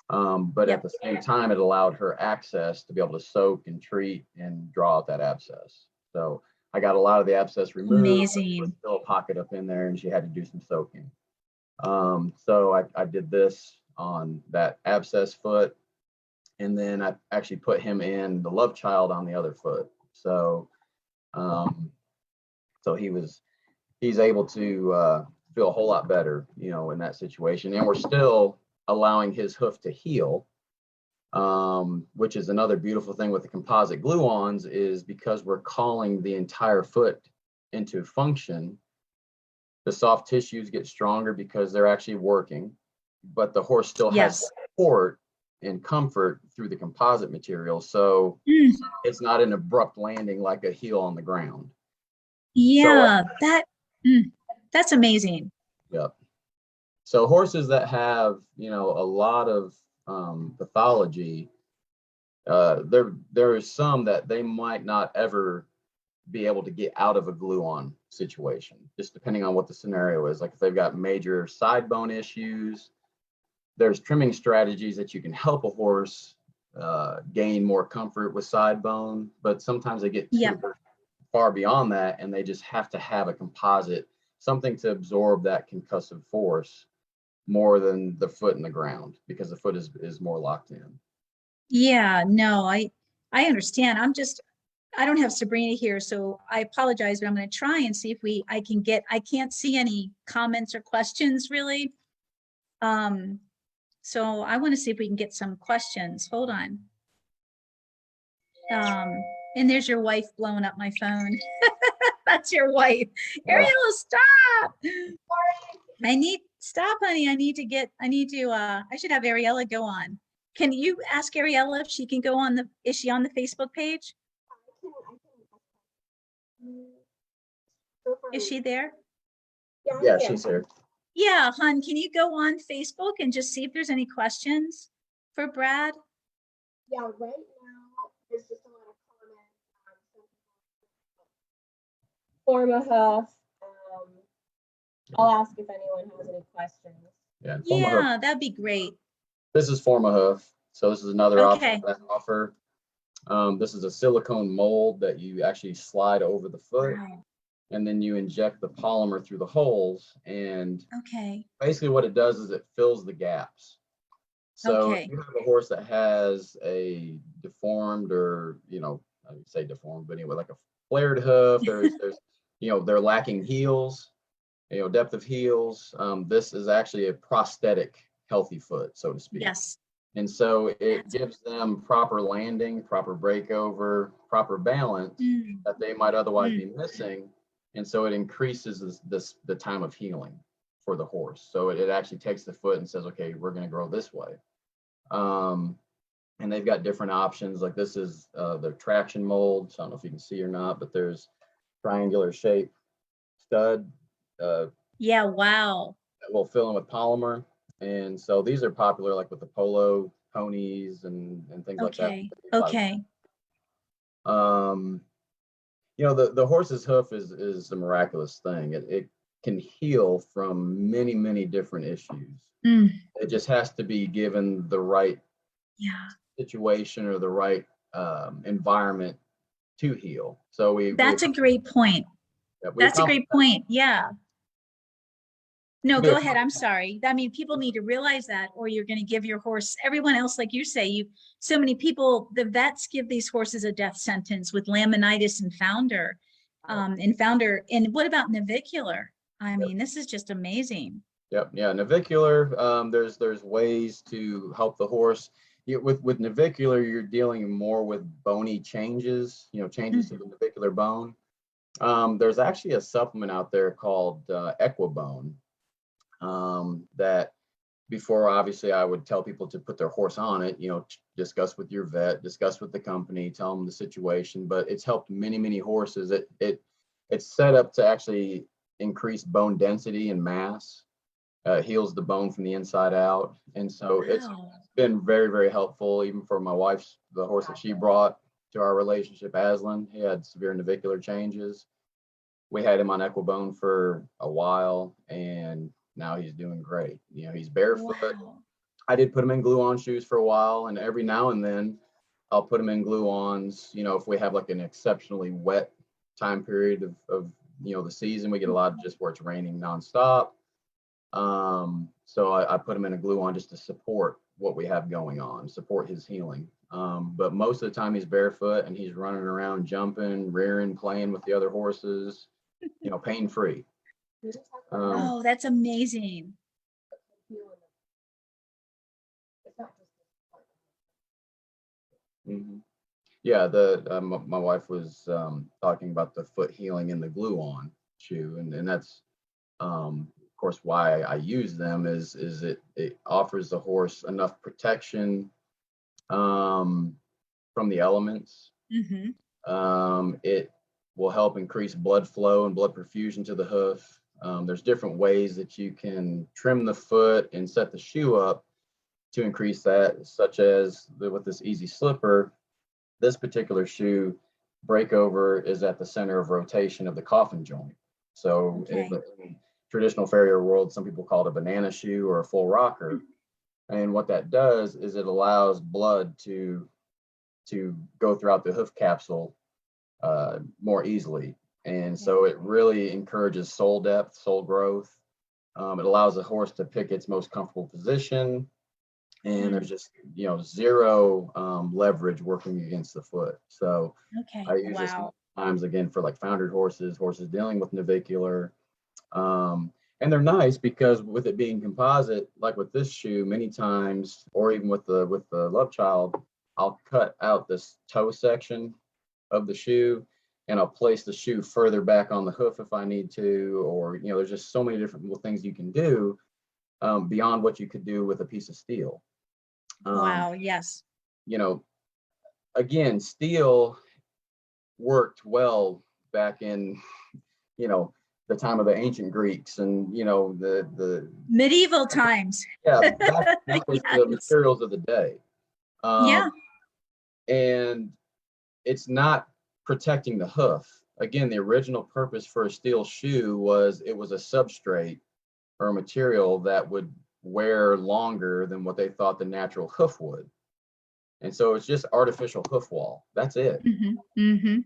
But Yep. at the same time, it allowed her access to be able to soak and treat and draw out that abscess. So I got a lot of the abscess removed. Amazing. There was still a pocket up in there, and she had to do some soaking. So I did this on that abscess foot, and then I actually put him in the love child on the other foot. So he's able to feel a whole lot better, in that situation. And we're still allowing his hoof to heal, which is another beautiful thing with the composite glue-ons, is because we're calling the entire foot into function, the soft tissues get stronger because they're actually working, but the horse still has Yes. support and comfort through the composite material. So Mm. it's not an abrupt landing like a heel on the ground. Yeah, that's amazing. Yep. So horses that have, a lot of pathology, there is some that they might not ever be able to get out of a glue-on situation, just depending on what the scenario is. Like if they've got major side bone issues, there's trimming strategies that you can help a horse gain more comfort with side bone, but sometimes they get too far beyond that, and they just have to have a composite, something to absorb that concussive force more than the foot in the ground, because the foot is more locked in. Yeah, no, I understand. I don't have Sabrina here, so I apologize, but I'm going to try and see if I can't see any comments or questions really. So I want to see if we can get some questions. Hold on. And there's your wife blowing up my phone. That's your wife. Ariella, stop. Stop, honey. I should have Ariella go on. Can you ask Ariella if she can go on is she on the Facebook page? Is she there? Yeah, she's here. Yeah, hon, can you go on Facebook and just see if there's any questions for Brad? Yeah, right now there's just a lot of comments Form a hoof. I'll ask if anyone has any questions. Yeah, Form a hoof. That'd be great. This is Form a hoof. So this is another option Okay. that I offer. This is a silicone mold that you actually slide over the foot, Wow. and then you inject the polymer through the holes. And Okay. basically what it does is it fills the gaps. So Okay. if you have a horse that has a deformed, or, I would say deformed, but anyway, like a flared hoof, there's they're lacking heels, depth of heels. This is actually a prosthetic healthy foot, so to speak. Yes. And so it gives them proper landing, proper breakover, proper balance that they might otherwise be missing. And so it increases the time of healing for the horse. So it actually takes the foot and says, okay, we're going to grow this way. And they've got different options. Like this is the traction mold. So I don't know if you can see or not, but there's triangular shape stud. Yeah, wow. That will fill in with polymer. And so these are popular, like with the polo ponies and things like that. Okay. The horse's hoof is a miraculous thing. It can heal from many, many different issues. It just has to be given the right situation or the right environment to heal. So that's a great point. That's a great point. Yeah. No, go ahead. I'm sorry. I mean, people need to realize that, or you're going to give your horse, everyone else, like you say, so many people, the vets give these horses a death sentence with laminitis and founder. And what about navicular? I mean, this is just amazing. Yep. Yeah. Navicular, there's ways to help the horse. With navicular, you're dealing more with bony changes, changes to the navicular bone. There's actually a supplement out there called Equibone. That before, obviously, I would tell people to put their horse on it, discuss with your vet, discuss with the company, tell them the situation, but it's helped many, many horses. It's set up to actually increase bone density and mass, heals the bone from the inside out. And so it's been very, very helpful, even for my wife's, the horse that she brought to our relationship, Aslan. He had severe navicular changes. We had him on Equibone for a while, and now he's doing great. You know, he's barefoot. Wow. I did put him in glue-on shoes for a while, and every now and then I'll put him in glue-ons. You know, if we have like an exceptionally wet time period of you know, the season, we get a lot of just where it's raining nonstop. So I put him in a glue-on just to support what we have going on, support his healing. But most of the time he's barefoot and he's running around, jumping, rearing, playing with the other horses, you know, pain-free. Oh, that's amazing. Mhm. Yeah, the my wife was talking about the foot healing in the glue-on shoe, and that's of course why I use them is it offers the horse enough protection from the elements. It will help increase blood flow and blood perfusion to the hoof. There's different ways that you can trim the foot and set the shoe up to increase that, such as with this easy slipper. This particular shoe breakover is at the center of rotation of the coffin joint. So in the traditional farrier world, some people call it a banana shoe or a full rocker. And what that does is it allows blood to go throughout the hoof capsule more easily. And so it really encourages sole depth, sole growth. It allows the horse to pick its most comfortable position. And there's just, you know, zero leverage working against the foot. So I use this sometimes, again, for like foundered horses, horses dealing with navicular. And they're nice because with it being composite, like with this shoe, many times, or even with the love child, I'll cut out this toe section of the shoe and I'll place the shoe further back on the hoof if I need to, or, you know, there's just so many different little things you can do beyond what you could do with a piece of steel. Wow, yes. You know, again, steel worked well back in, you know, the time of the ancient Greeks and, you know, the medieval times. Yeah, that was the materials of the day. And it's not protecting the hoof. Again, the original purpose for a steel shoe was it was a substrate or a material that would wear longer than what they thought the natural hoof would. And so it's just artificial hoof wall. That's it. And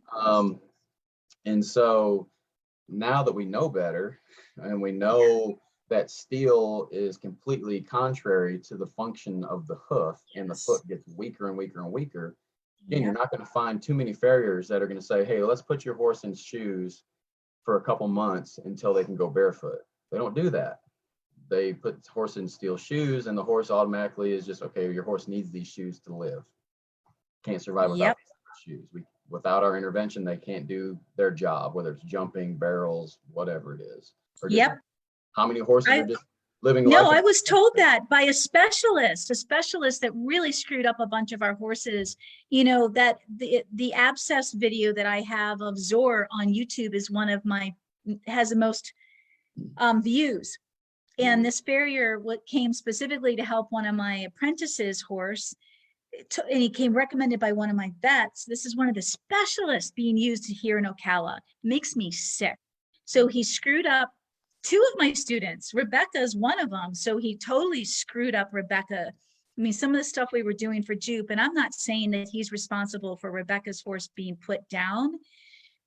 so now that we know better and we know that steel is completely contrary to the function of the hoof and the foot gets weaker and weaker and weaker, again, you're not going to find too many farriers that are going to say, hey, let's put your horse in shoes for a couple months until they can go barefoot. They don't do that. They put the horse in steel shoes and the horse automatically is just, okay, your horse needs these shoes to live. Can't survive without these shoes. Without our intervention, they can't do their job, whether it's jumping, barrels, whatever it is. How many horses are just living life? No, I was told that by a specialist that really screwed up a bunch of our horses. You know, that the abscess video that I have of Zor on YouTube is one of my, has the most views. And this farrier, what came specifically to help one of my apprentices' horse, and he came recommended by one of my vets. This is one of the specialists being used here in Ocala. Makes me sick. So he screwed up two of my students. Rebecca's one of them. So he totally screwed up Rebecca. I mean, some of the stuff we were doing for Jupe, and I'm not saying that he's responsible for Rebecca's horse being put down,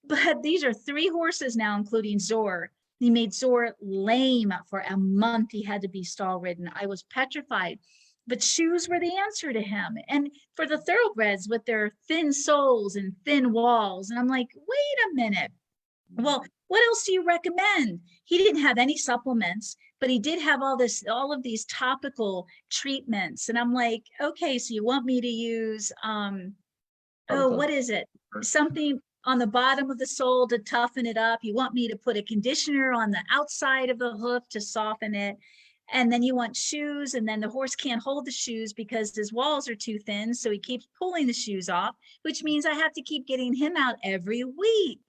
but these are 3 horses now, including Zor. He made Zor lame for a month. He had to be stall ridden. I was petrified, but shoes were the answer to him. And for the thoroughbreds with their thin soles and thin walls. And I'm like, wait a minute. Well, what else do you recommend? He didn't have any supplements, but he did have all of these topical treatments. And I'm like, okay, so you want me to use, what is it? Something on the bottom of the sole to toughen it up. You want me to put a conditioner on the outside of the hoof to soften it. And then you want shoes, and then the horse can't hold the shoes because his walls are too thin. So he keeps pulling the shoes off, which means I have to keep getting him out every week.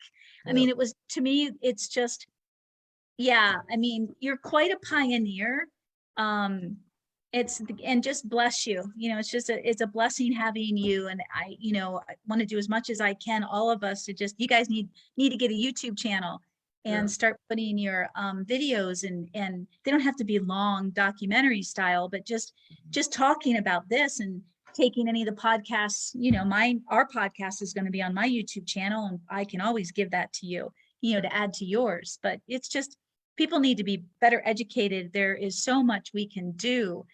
I mean, it was, to me, it's just, I mean, you're quite a pioneer. and just bless you. It's a blessing having you. And I want to do as much as I can, all of us, to just, you guys need to get a YouTube channel and start putting your videos, and they don't have to be long documentary style, but just talking about this and taking any of the podcasts. Our podcast is going to be on my YouTube channel, and I can always give that to you, to add to yours. But it's just, people need to be better educated. There is so much we can do.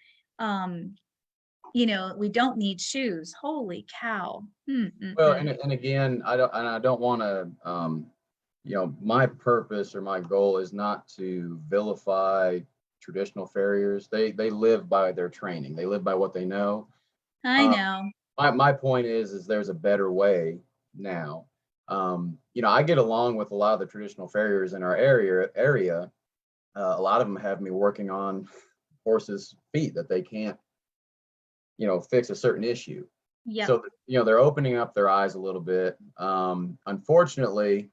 We don't need shoes. Holy cow. Well, and again, I don't want to, my purpose or my goal is not to vilify traditional farriers. They live by their training. They live by what they know. I know. My point is there's a better way now. I get along with a lot of the traditional farriers in our area. A lot of them have me working on horses' feet that they can't, fix a certain issue. Yeah. So, they're opening up their eyes a little bit. Unfortunately,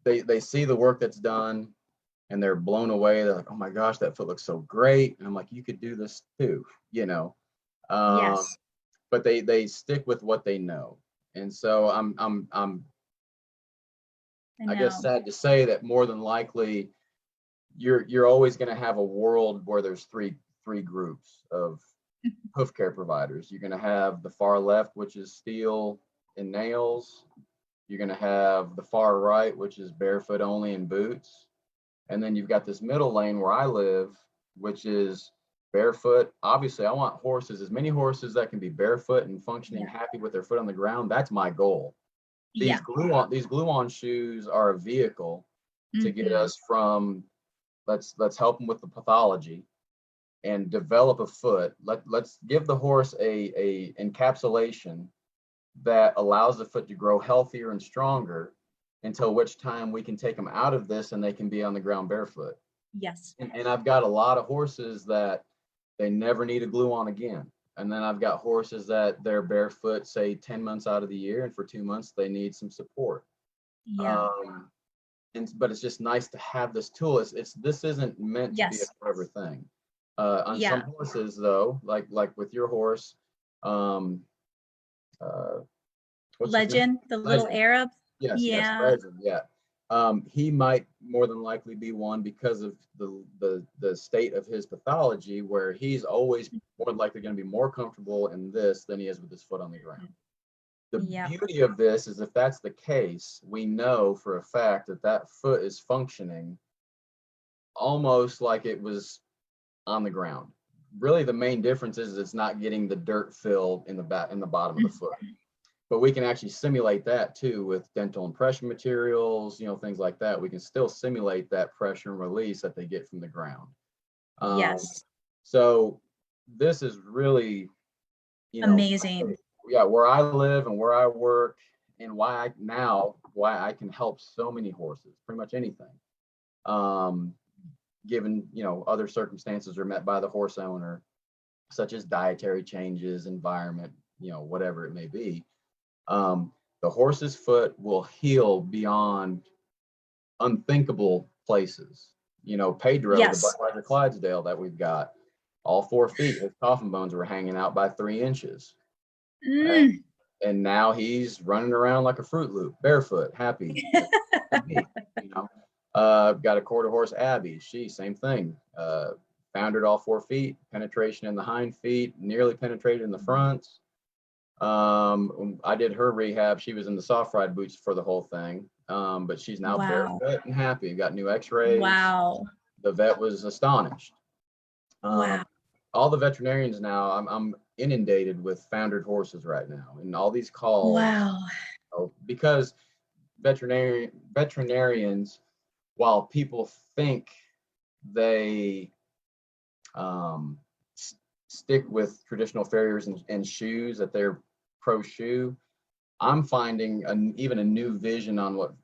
they see the work that's done and they're blown away. They're like, oh my gosh, that foot looks so great. And I'm like, you could do this too, Yes. But they stick with what they know. And so I guess sad to say that more than likely you're always going to have a world where there's three groups of hoof care providers. You're going to have the far left, which is steel and nails. You're going to have the far right, which is barefoot only and boots. And then you've got this middle lane where I live, which is barefoot. Obviously, I want as many horses that can be barefoot and functioning, happy with their foot on the ground. That's my goal. These glue-on shoes are a vehicle to get us from, let's help them with the pathology and develop a foot. Let's give the horse a encapsulation that allows the foot to grow healthier and stronger, until which time we can take them out of this and they can be on the ground barefoot. Yes. And I've got a lot of horses that they never need a glue on again. And then I've got horses that they're barefoot, say 10 months out of the year, and for 2 months they need some support. Yeah. But it's just nice to have this tool. This isn't meant to be a forever thing. On some horses though, like with your horse, Legend, the little Arab. Yes, Legend, he might more than likely be one because of the state of his pathology, where he's always more than likely going to be more comfortable in this than he is with his foot on the ground. The beauty of this is, if that's the case, we know for a fact that foot is functioning almost like it was on the ground. Really, the main difference is it's not getting the dirt filled in the bottom of the foot. But we can actually simulate that too with dental impression materials, things like that. We can still simulate that pressure and release that they get from the ground. So this is really, amazing. Where I live and where I work, and why I can help so many horses, pretty much anything. Given, other circumstances are met by the horse owner, such as dietary changes, environment, whatever it may be. The horse's foot will heal beyond unthinkable places. Pedro, the Budweiser Clydesdale that we've got, all 4 feet, his coffin bones were hanging out by 3 inches. And now he's running around like a Fruit Loop, barefoot, happy. Got a quarter horse, Abby. Same thing. Foundered all 4 feet, penetration in the hind feet, nearly penetrated in the fronts. I did her rehab. She was in the soft ride boots for the whole thing. But she's now barefoot and happy. Got new x-rays. Wow. The vet was astonished. All the veterinarians now, I'm inundated with foundered horses right now, and all these calls. Wow. Because veterinarians, while people think they stick with traditional farriers and shoes, that they're pro shoe, I'm finding even a new vision on what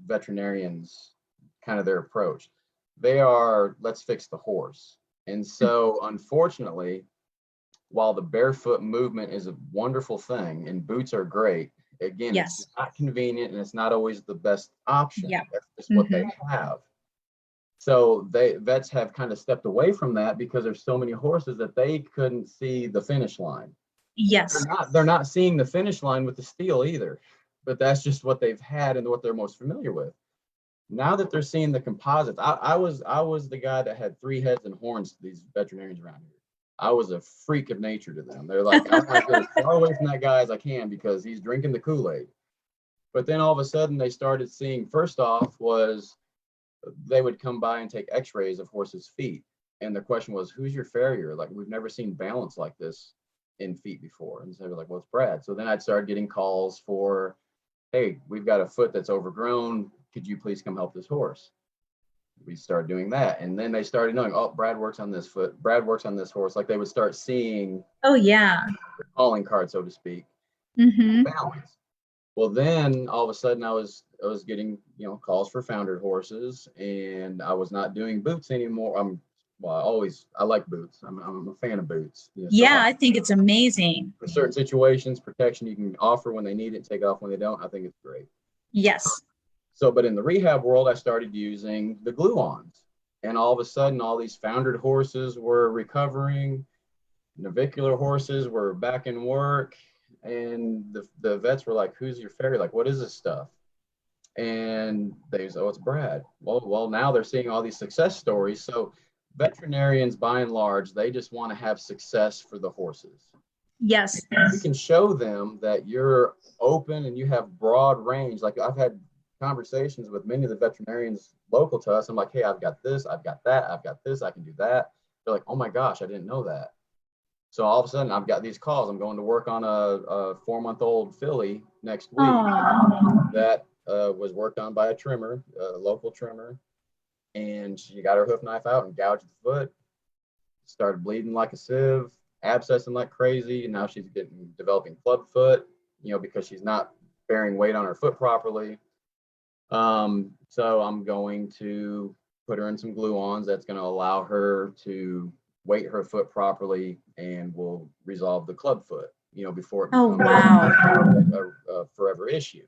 veterinarians, kind of their approach. They are, let's fix the horse. And so unfortunately, while the barefoot movement is a wonderful thing and boots are great, again, it's not convenient and it's not always the best option. That's just what they have. So vets have kind of stepped away from that because there's so many horses that they couldn't see the finish line. Yes. They're not seeing the finish line with the steel either, but that's just what they've had and what they're most familiar with. Now that they're seeing the composites, I was the guy that had 3 heads and horns to these veterinarians around here. I was a freak of nature to them. They're like, I want to get as far away from that guy as I can because he's drinking the Kool-Aid. But then all of a sudden they started seeing, first off was they would come by and take x-rays of horses' feet. And the question was, who's your farrier? Like, we've never seen balance like this in feet before. And so they're like, well, it's Brad. So then I'd start getting calls for, hey, we've got a foot that's overgrown. Could you please come help this horse? We started doing that. And then they started knowing, oh, Brad works on this foot. Brad works on this horse. Like they would start seeing Oh, yeah. the calling card, so to speak, Mm-hmm. balance. Well, then all of a sudden I was getting, calls for foundered horses, and I was not doing boots anymore. I like boots. I'm a fan of boots. Yeah, I think it's amazing. For certain situations, protection you can offer when they need it, take it off when they don't. I think it's great. Yes. So, but in the rehab world, I started using the glue-ons, and all of a sudden, all these foundered horses were recovering. Navicular horses were back in work, and the vets were like, "Who's your farrier? Like, what is this stuff?" And they said, "Oh, it's Brad." Well, now they're seeing all these success stories. So, veterinarians, by and large, they just want to have success for the horses. Yes. You can show them that you're open and you have broad range. Like I've had conversations with many of the veterinarians local to us. I'm like, hey, I've got this, I've got that, I've got this, I can do that. They're like, oh my gosh, I didn't know that. So all of a sudden I've got these calls. I'm going to work on a 4-month-old filly next week that was worked on by a trimmer, a local trimmer. And she got her hoof knife out and gouged the foot, started bleeding like a sieve, abscessing like crazy. And now she's developing club foot, because she's not bearing weight on her foot properly. So I'm going to put her in some glue-ons that's going to allow her to weight her foot properly and will resolve the club foot, before it becomes a forever issue.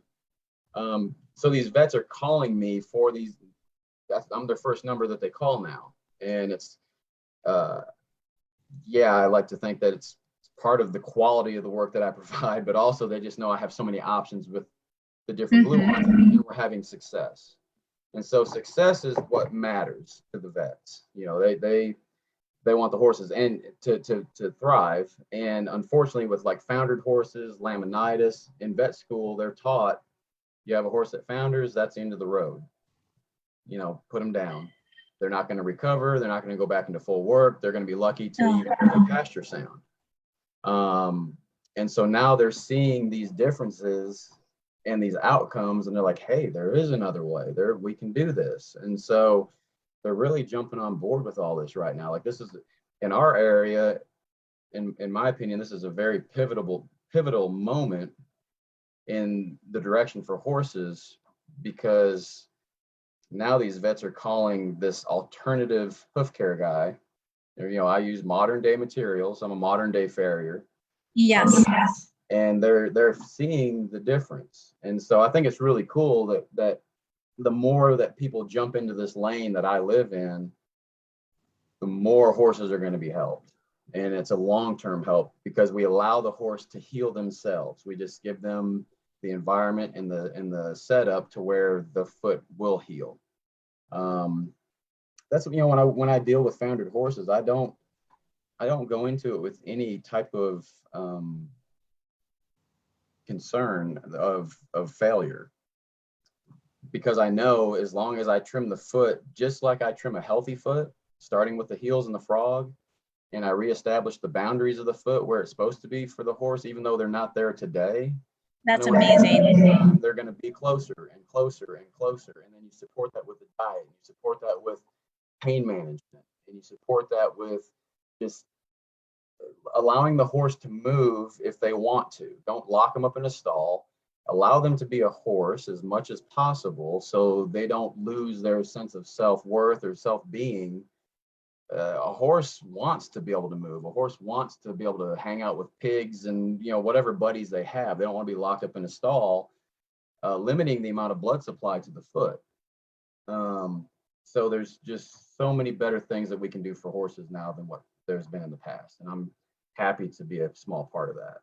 So these vets are calling me for these. I'm their first number that they call now. And it's, I like to think that it's part of the quality of the work that I provide, but also they just know I have so many options with the different glue-ons, and we're having success. And so success is what matters to the vets. They want the horses and to thrive. And unfortunately, with like foundered horses, laminitis, in vet school, they're taught you have a horse that founders, that's the end of the road. Put them down. They're not going to recover. They're not going to go back into full work. They're going to be lucky to even be pasture sound. And so now they're seeing these differences and these outcomes, and they're like, hey, there is another way. We can do this. And so they're really jumping on board with all this right now. Like this is in our area, in my opinion, this is a very pivotal moment in the direction for horses, because now these vets are calling this alternative hoof care guy. I use modern day materials. I'm a modern day farrier. Yes. And they're seeing the difference. And so I think it's really cool that the more that people jump into this lane that I live in, the more horses are going to be helped. And it's a long-term help because we allow the horse to heal themselves. We just give them the environment and the setup to where the foot will heal. That's when I deal with foundered horses, I don't go into it with any type of concern of failure, because I know as long as I trim the foot just like I trim a healthy foot, starting with the heels and the frog, and I reestablish the boundaries of the foot where it's supposed to be for the horse, even though they're not there today. That's amazing. They're going to be closer and closer and closer. And then you support that with the diet, you support that with pain management, and you support that with just allowing the horse to move if they want to. Don't lock them up in a stall. Allow them to be a horse as much as possible so they don't lose their sense of self-worth or self-being. A horse wants to be able to move. A horse wants to be able to hang out with pigs and whatever buddies they have. They don't want to be locked up in a stall, limiting the amount of blood supply to the foot. So there's just so many better things that we can do for horses now than what there's been in the past. And I'm happy to be a small part of that.